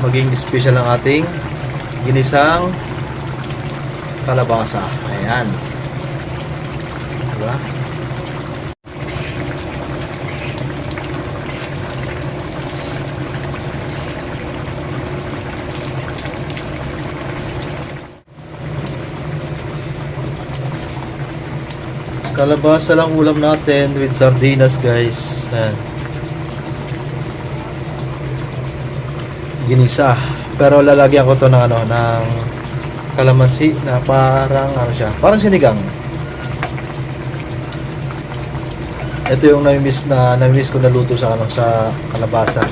maging special ang ating ginisang kalabasa. Ayan. Diba? Kalabasa lang ulam natin with sardinas, guys. Ayan. Ginisa. Pero lalagyan ko to ng ano, ng kalamansi na parang ano siya, parang sinigang. Ito yung namimiss ko na luto sa ano, sa kalabasa.